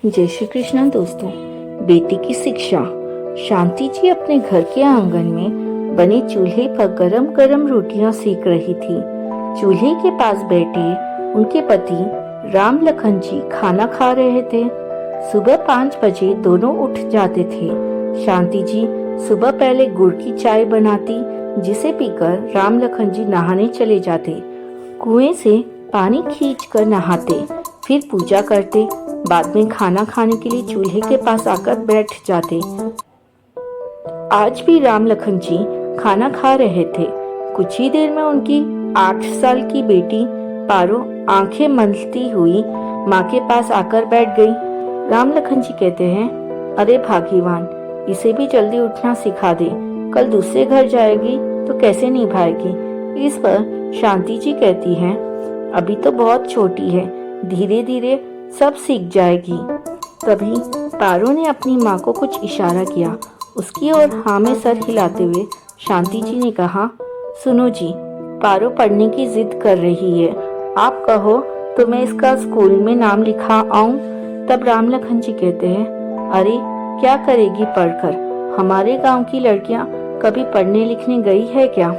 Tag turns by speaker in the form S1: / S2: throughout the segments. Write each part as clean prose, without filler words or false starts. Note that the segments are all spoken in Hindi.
S1: जय श्री कृष्ण दोस्तों। बेटी की शिक्षा। शांति जी अपने घर के आंगन में बने चूल्हे पर गरम गरम रोटियां सेक रही थी। चूल्हे के पास बैठे उनके पति राम लखन जी खाना खा रहे थे। सुबह 5 बजे दोनों उठ जाते थे। शांति जी सुबह पहले गुड़ की चाय बनाती, जिसे पीकर राम लखन जी नहाने चले जाते। कुएं से पानी खींचकर नहाते, फिर पूजा करते। बाद में खाना खाने के लिए चूल्हे के पास आकर बैठ जाते। आज भी राम लखन जी खाना खा रहे थे। कुछ ही देर में उनकी 8 साल की बेटी पारो आंखें मलती हुई माँ के पास आकर बैठ गई। राम लखन जी कहते हैं, अरे भाग्यवान, इसे भी जल्दी उठना सिखा दे, कल दूसरे घर जाएगी तो कैसे निभाएगी। इस पर शांति जी कहती हैं, अभी तो बहुत छोटी है, धीरे धीरे सब सीख जाएगी। तभी पारो ने अपनी माँ को कुछ इशारा किया। उसकी ओर हाँ में सर हिलाते हुए शांति जी ने कहा, सुनो जी, पारो पढ़ने की जिद कर रही है, आप कहो तो मैं इसका स्कूल में नाम लिखा आऊं। तब राम लखन जी कहते हैं, अरे क्या करेगी पढ़कर, हमारे गांव की लड़कियां कभी पढ़ने लिखने गई है क्या।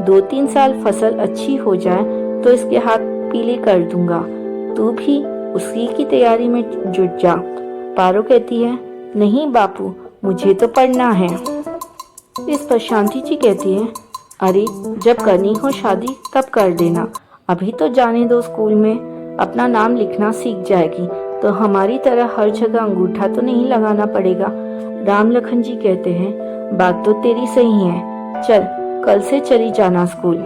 S1: 2-3 साल फसल अच्छी हो जाए तो इसके हाथ पीले कर दूंगा, तू भी उसी की तैयारी में जुट जा। पारो कहती है, नहीं बापू, मुझे तो पढ़ना है। इस पर शांति जी कहती है, अरे जब करनी हो शादी तब कर देना, अभी तो जाने दो, स्कूल में अपना नाम लिखना सीख जाएगी तो हमारी तरह हर जगह अंगूठा तो नहीं लगाना पड़ेगा। राम लखन जी कहते हैं, बात तो तेरी सही है, चल कल से चली जाना स्कूल।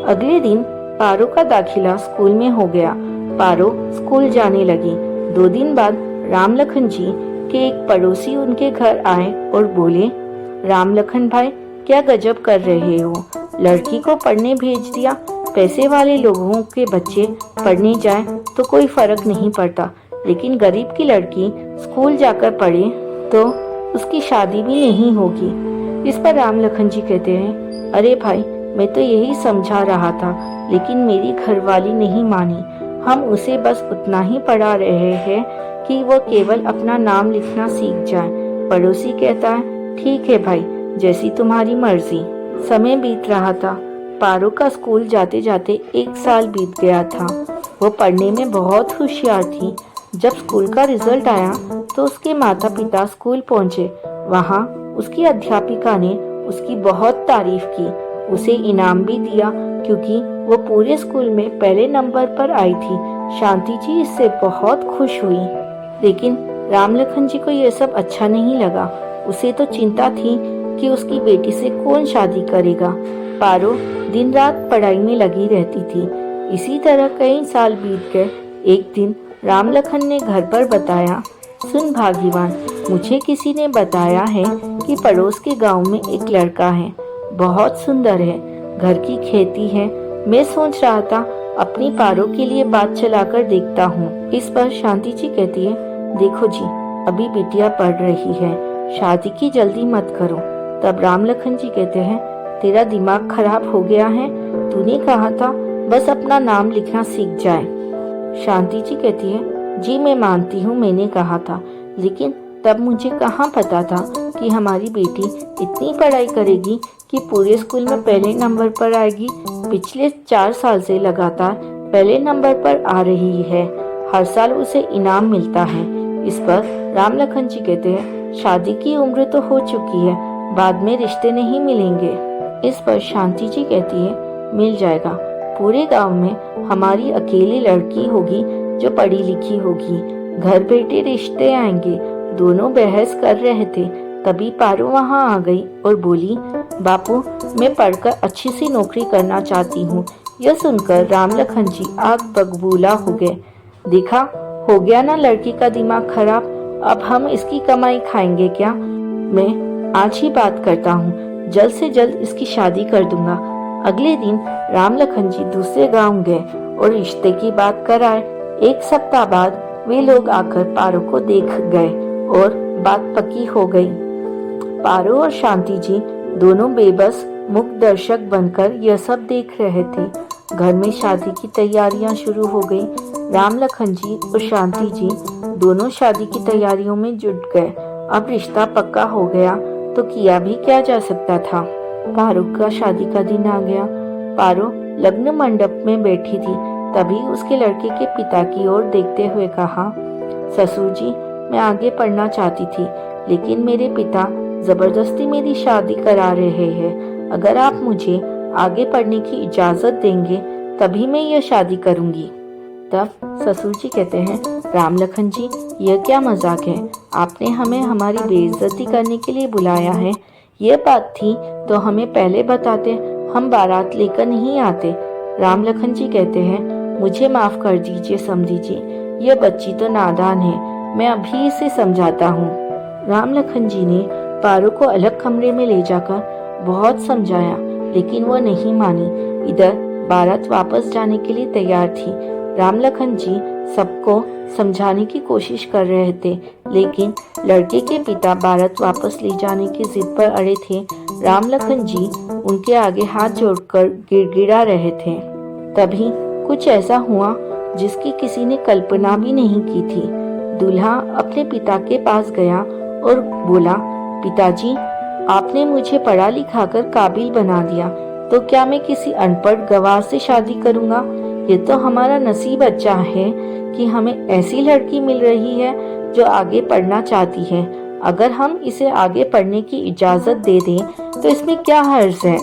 S1: अगले दिन पारो का दाखिला स्कूल में हो गया। पारो स्कूल जाने लगी। 2 दिन बाद राम लखन जी के एक पड़ोसी उनके घर आए और बोले, राम लखन भाई, क्या गजब कर रहे हो, लड़की को पढ़ने भेज दिया। पैसे वाले लोगों के बच्चे पढ़ने जाए तो कोई फर्क नहीं पड़ता, लेकिन गरीब की लड़की स्कूल जाकर पढ़े तो उसकी शादी भी नहीं होगी। इस पर राम लखन जी कहते हैं, अरे भाई, मैं तो यही समझा रहा था, लेकिन मेरी घरवाली नहीं मानी। हम उसे बस उतना ही पढ़ा रहे हैं कि वो केवल अपना नाम लिखना सीख जाए। पड़ोसी कहता है, ठीक है भाई, जैसी तुम्हारी मर्जी। समय बीत रहा था। पारो का स्कूल जाते जाते 1 साल बीत गया था। वो पढ़ने में बहुत होशियार थी। जब स्कूल का रिजल्ट आया तो उसके माता पिता स्कूल पहुंचे। वहाँ उसकी अध्यापिका ने उसकी बहुत तारीफ की, उसे इनाम भी दिया क्योंकि वो पूरे स्कूल में पहले नंबर पर आई थी। शांति जी इससे बहुत खुश हुई, लेकिन राम लखन जी को यह सब अच्छा नहीं लगा। उसे तो चिंता थी कि उसकी बेटी से कौन शादी करेगा। पारो दिन रात पढ़ाई में लगी रहती थी। इसी तरह कई साल बीत गए। एक दिन राम लखन ने घर पर बताया, सुन भाग्यवान, मुझे किसी ने बताया है कि पड़ोस के गांव में एक लड़का है, बहुत सुंदर है, घर की खेती है। मैं सोच रहा था अपनी पारो के लिए बात चलाकर देखता हूँ। इस पर शांति जी कहती है, देखो जी, अभी बिटिया पढ़ रही है, शादी की जल्दी मत करो। तब राम लखन जी कहते हैं, तेरा दिमाग खराब हो गया है, तूने कहा था बस अपना नाम लिखना सीख जाए। शांति जी कहती है, जी मैं मानती हूँ, मैंने कहा था, लेकिन तब मुझे कहाँ पता था कि हमारी बेटी इतनी पढ़ाई करेगी कि पूरे स्कूल में पहले नंबर पर आएगी। पिछले 4 साल से लगातार पहले नंबर पर आ रही है, हर साल उसे इनाम मिलता है। इस पर राम लखन जी कहते हैं, शादी की उम्र तो हो चुकी है, बाद में रिश्ते नहीं मिलेंगे। इस पर शांति जी कहती है, मिल जाएगा, पूरे गांव में हमारी अकेली लड़की होगी जो पढ़ी लिखी होगी, घर बैठे रिश्ते आएंगे। दोनों बहस कर रहे थे, तभी पारो वहां आ गई और बोली, बापू, मैं पढ़कर अच्छी सी नौकरी करना चाहती हूँ। यह सुनकर राम लखन जी आग बबूला हो गए। देखा, हो गया ना लड़की का दिमाग खराब, अब हम इसकी कमाई खाएंगे क्या। मैं आज ही बात करता हूँ, जल्द से जल्द इसकी शादी कर दूंगा। अगले दिन राम लखन जी दूसरे गांव गए और रिश्ते की बात कराए। 1 सप्ताह बाद वे लोग आकर पारो को देख गए और बात पक्की हो गई। पारो और शांति जी दोनों बेबस मूक दर्शक बनकर यह सब देख रहे थे। घर में शादी की तैयारियां शुरू हो गई। राम लखन जी और शांति जी दोनों शादी की तैयारियों में जुट गए। अब रिश्ता पक्का हो गया तो किया भी क्या जा सकता था। पारो का शादी का दिन आ गया। पारो लग्न मंडप में बैठी थी, तभी उसके लड़के के पिता की ओर देखते हुए कहा, ससुर जी, मैं आगे पढ़ना चाहती थी, लेकिन मेरे पिता जबरदस्ती मेरी शादी करा रहे हैं। अगर आप मुझे आगे पढ़ने की इजाजत देंगे तभी मैं यह शादी करूंगी। तब ससुर जी कहते हैं, राम लखन जी, यह क्या मजाक है? आपने हमें हमारी बेइज्जती करने के लिए बुलाया है। यह बात थी तो हमें पहले बताते, हम बारात लेकर नहीं आते। राम लखन जी कहते हैं, मुझे माफ कर दीजिए समधी जी, यह बच्ची तो नादान है, मैं अभी इसे समझाता हूँ। राम लखन जी ने पारो को अलग कमरे में ले जाकर बहुत समझाया, लेकिन वह नहीं मानी। इधर बारात वापस जाने के लिए तैयार थी। राम लखन जी सबको समझाने की कोशिश कर रहे थे, लेकिन लड़के के पिता बारात वापस ले जाने की जिद पर अड़े थे। राम लखन जी उनके आगे हाथ जोड़कर गिड़गिड़ा रहे थे। तभी कुछ ऐसा हुआ जिसकी किसी ने कल्पना भी नहीं की थी। दूल्हा अपने पिता के पास गया और बोला, पिताजी, आपने मुझे पढ़ा लिखा कर काबिल बना दिया, तो क्या मैं किसी अनपढ़ गवार से शादी करूंगा? ये तो हमारा नसीब अच्छा है कि हमें ऐसी लड़की मिल रही है जो आगे पढ़ना चाहती है। अगर हम इसे आगे पढ़ने की इजाजत दे दें तो इसमें क्या हर्ज है?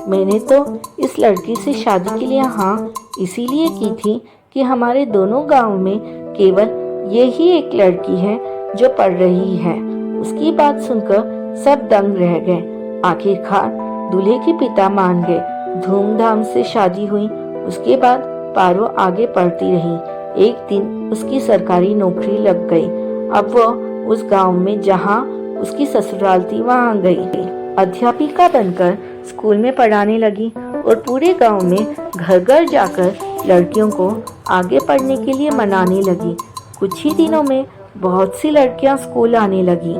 S1: मैंने तो इस लड़की से शादी के लिए हाँ इसीलिए की थी कि हमारे दोनों गांव में केवल यही एक लड़की है जो पढ़ रही है। उसकी बात सुनकर सब दंग रह गए। आखिरकार दूल्हे के पिता मान गए। धूमधाम से शादी हुई। उसके बाद पारो आगे पढ़ती रही। एक दिन उसकी सरकारी नौकरी लग गई। अब वह उस गांव में जहां उसकी ससुराल थी वहां गई। अध्यापिका बनकर स्कूल में पढ़ाने लगी और पूरे गांव में घर घर जाकर लड़कियों को आगे पढ़ने के लिए मनाने लगी। कुछ ही दिनों में बहुत सी लड़कियां स्कूल आने लगी।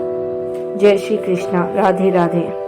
S1: जय श्री कृष्णा। राधे राधे।